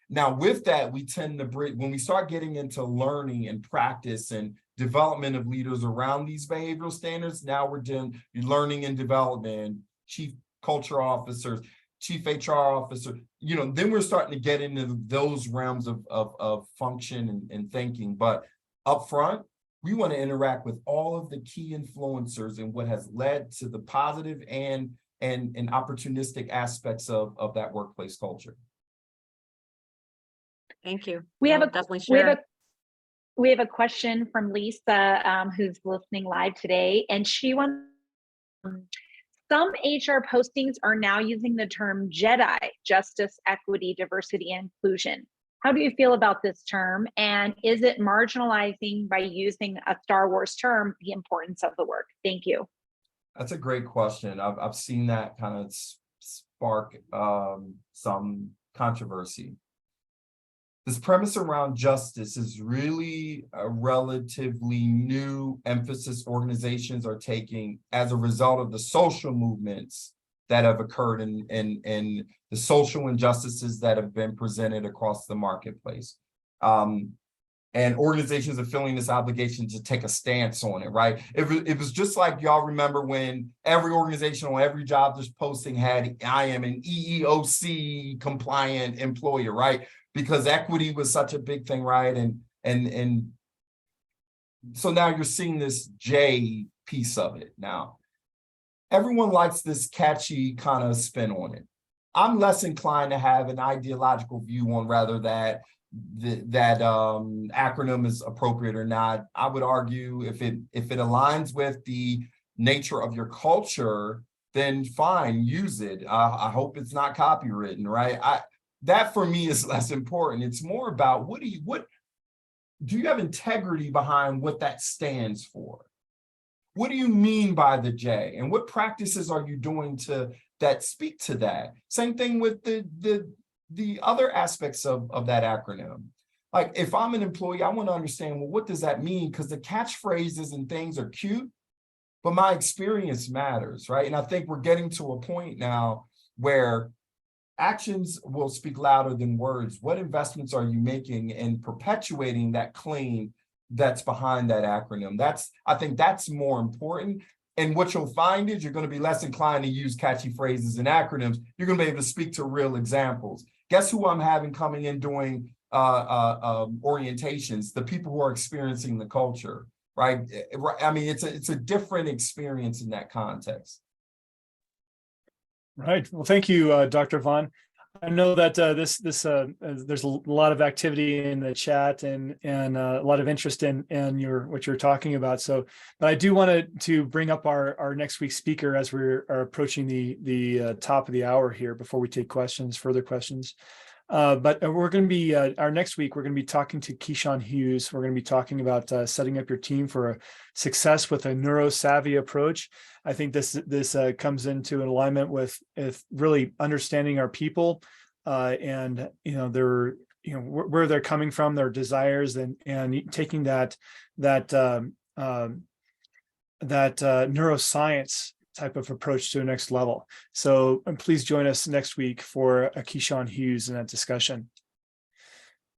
Now, with that, we tend to bring, when we start getting into learning and practice and development of leaders around these behavioral standards, now we're doing learning and development, chief culture officers, chief HR officer, then we're starting to get into those realms of function and thinking. But up front, we want to interact with all of the key influencers and what has led to the positive and opportunistic aspects of that workplace culture. Thank you. We have definitely share. We have a question from Lisa, who's listening live today, and she wants. Some HR postings are now using the term JEDI, justice, equity, diversity, and inclusion. How do you feel about this term? And is it marginalizing by using a Star Wars term, the importance of the work? Thank you. That's a great question. I've seen that kind of spark some controversy. This premise around justice is really a relatively new emphasis organizations are taking as a result of the social movements that have occurred and the social injustices that have been presented across the marketplace. And organizations are feeling this obligation to take a stance on it, right? It was just like y'all remember when every organization on every job just posting had, I am an EEOC compliant employer, right? Because equity was such a big thing, right? And so now you're seeing this J piece of it now. Everyone likes this catchy kind of spin on it. I'm less inclined to have an ideological view on whether that acronym is appropriate or not. I would argue if it aligns with the nature of your culture, then fine, use it. I hope it's not copywritten, right? That for me is less important. It's more about what do you have integrity behind what that stands for? What do you mean by the J? And what practices are you doing that speak to that? Same thing with the other aspects of that acronym. Like if I'm an employee, I want to understand, well, what does that mean? Because the catchphrases and things are cute, but my experience matters, right? And I think we're getting to a point now where actions will speak louder than words. What investments are you making in perpetuating that claim that's behind that acronym? I think that's more important. And what you'll find is you're going to be less inclined to use catchy phrases and acronyms. You're going to be able to speak to real examples. Guess who I'm having coming in doing orientations? The people who are experiencing the culture, right? I mean, it's a different experience in that context. Right. Well, thank you, Dr. Vaughn. I know that there's a lot of activity in the chat and a lot of interest in what you're talking about. So, but I do want to bring up our next week's speaker as we're approaching the top of the hour here before we take further questions. But we're going to be our next week. We're going to be talking to Keyshawn Hughes. We're going to be talking about setting up your team for a success with a neurosavvy approach. I think this comes into an alignment with really understanding our people and their where they're coming from, their desires, and taking that neuroscience type of approach to a next level. So please join us next week for Keyshawn Hughes in that discussion.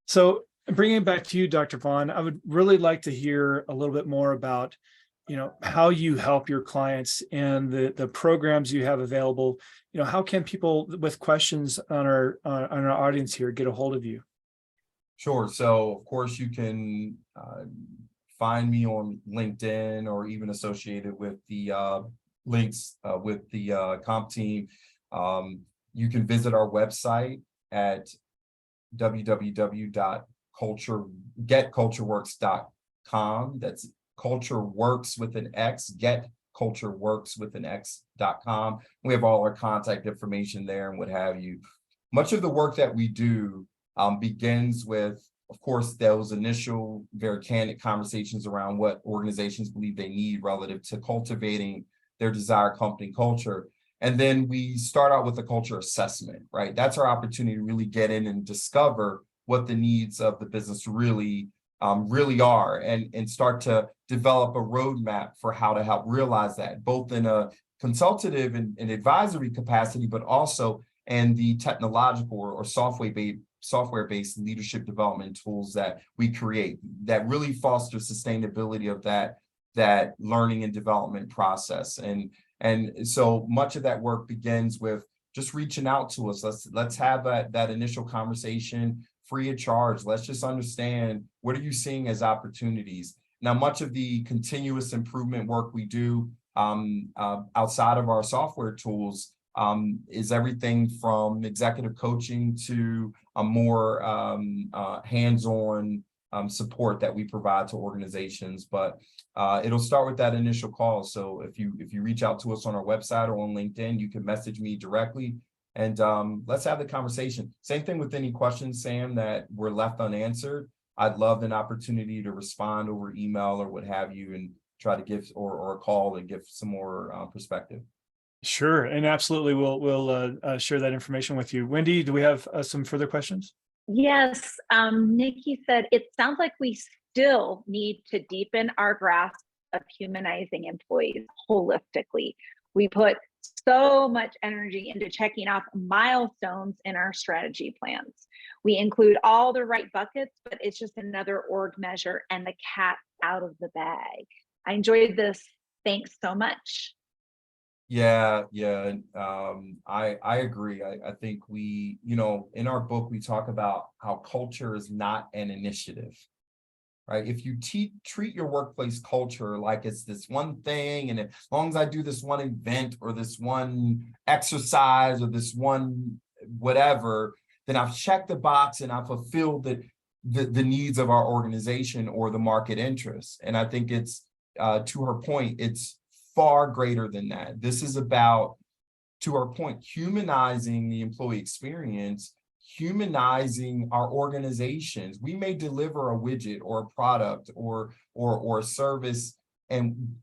So bringing it back to you, Dr. Vaughn, I would really like to hear a little bit more about how you help your clients and the programs you have available. How can people with questions on our audience here get a hold of you? Sure. So of course you can find me on LinkedIn or even associated with the links with the CompTeam. You can visit our website at www.getcultureworks.com. That's CultureWorks with an X, getcultureworks with an X.com. We have all our contact information there and what have you. Much of the work that we do begins with, of course, those initial very candid conversations around what organizations believe they need relative to cultivating their desired company culture. And then we start out with a culture assessment, right? That's our opportunity to really get in and discover what the needs of the business really are, and start to develop a roadmap for how to help realize that, both in a consultative and advisory capacity, but also in the technological or software-based leadership development tools that we create that really foster sustainability of that learning and development process. And so much of that work begins with just reaching out to us. Let's have that initial conversation free of charge. Let's just understand, what are you seeing as opportunities? Now, much of the continuous improvement work we do outside of our software tools is everything from executive coaching to a more hands-on support that we provide to organizations. But it'll start with that initial call. So if you reach out to us on our website or on LinkedIn, you can message me directly, and let's have the conversation. Same thing with any questions, Sam, that were left unanswered. I'd love an opportunity to respond over email or what have you, and try to give or a call and give some more perspective. Sure, and absolutely, we'll share that information with you. Wendy, do we have some further questions? Yes, Nikki said, it sounds like we still need to deepen our grasp of humanizing employees holistically. We put so much energy into checking off milestones in our strategy plans. We include all the right buckets, but it's just another org measure and the cat out of the bag. I enjoyed this. Thanks so much. Yeah. I agree. I think we, in our book, we talk about how culture is not an initiative, right? If you treat your workplace culture like it's this one thing, and as long as I do this one event or this one exercise or this one whatever, then I've checked the box and I've fulfilled the needs of our organization or the market interests. And I think it's, to her point, it's far greater than that. This is about, to her point, humanizing the employee experience, humanizing our organizations. We may deliver a widget or a product or a service,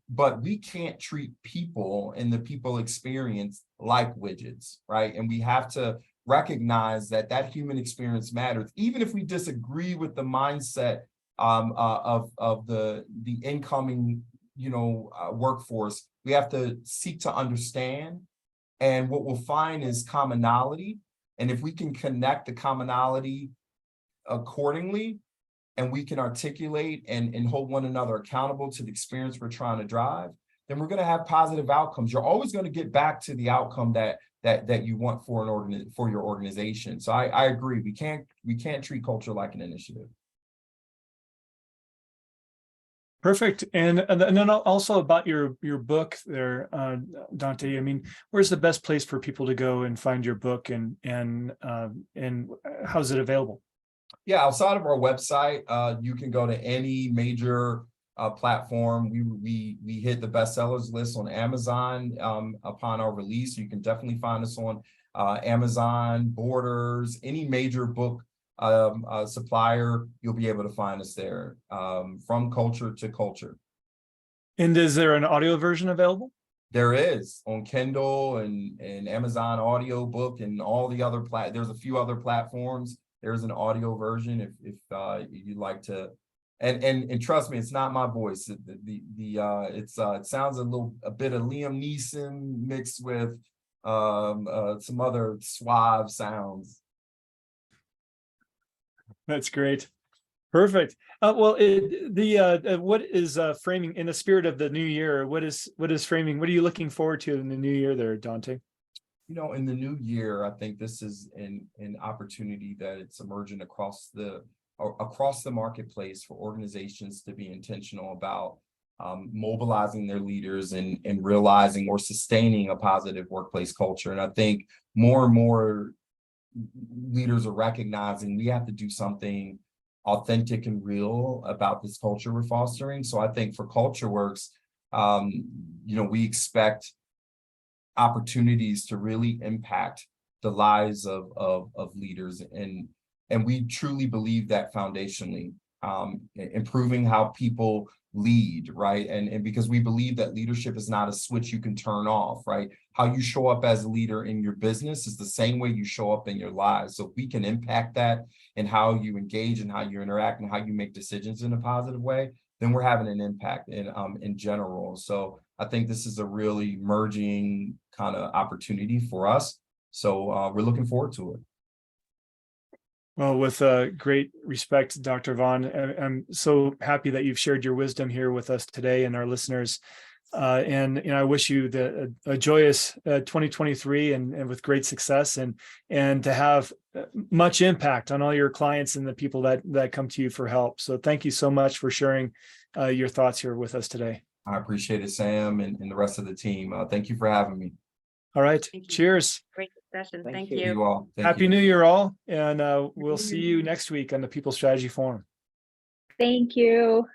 but we can't treat people and the people experience like widgets, right? And we have to recognize that human experience matters, even if we disagree with the mindset of the incoming workforce. We have to seek to understand, and what we'll find is commonality. And if we can connect the commonality accordingly, and we can articulate and hold one another accountable to the experience we're trying to drive, then we're going to have positive outcomes. You're always going to get back to the outcome that you want for your organization. So I agree. We can't treat culture like an initiative. Perfect. And then also about your book there, Donte. I mean, where's the best place for people to go and find your book, and how's it available? Yeah, outside of our website, you can go to any major platform. We hit the bestsellers list on Amazon upon our release. You can definitely find us on Amazon, Borders, any major book supplier. You'll be able to find us there, from culture to culture. And is there an audio version available? There is, on Kindle and Amazon audio book and all the other there's a few other platforms. There's an audio version if you'd like to, and trust me, it's not my voice. It sounds a bit of Liam Neeson mixed with some other suave sounds. That's great. Perfect. Well, what is framing in the spirit of the new year? What is framing? What are you looking forward to in the new year there, Donte? In the new year, I think this is an opportunity that it's emerging across the marketplace for organizations to be intentional about mobilizing their leaders and realizing or sustaining a positive workplace culture. And I think more and more leaders are recognizing we have to do something authentic and real about this culture we're fostering. So I think for CultureWorks, we expect opportunities to really impact the lives of leaders, and we truly believe that foundationally. improving how people lead, right? And because we believe that leadership is not a switch you can turn off, right? How you show up as a leader in your business is the same way you show up in your lives. So if we can impact that and how you engage and how you interact and how you make decisions in a positive way, then we're having an impact in general. So I think this is a really merging kind of opportunity for us. So we're looking forward to it. Well, with great respect, Dr. Vaughn, I'm so happy that you've shared your wisdom here with us today and our listeners. And I wish you a joyous 2023 and with great success and to have much impact on all your clients and the people that come to you for help. So thank you so much for sharing your thoughts here with us today. I appreciate it, Sam, and the rest of the team. Thank you for having me. All right. Thank you. Cheers. Great discussion. Thank Thank you. See you. you all. Thank Happy you. New Year, all. And we'll see you next week on the People Strategy Forum. Thank you.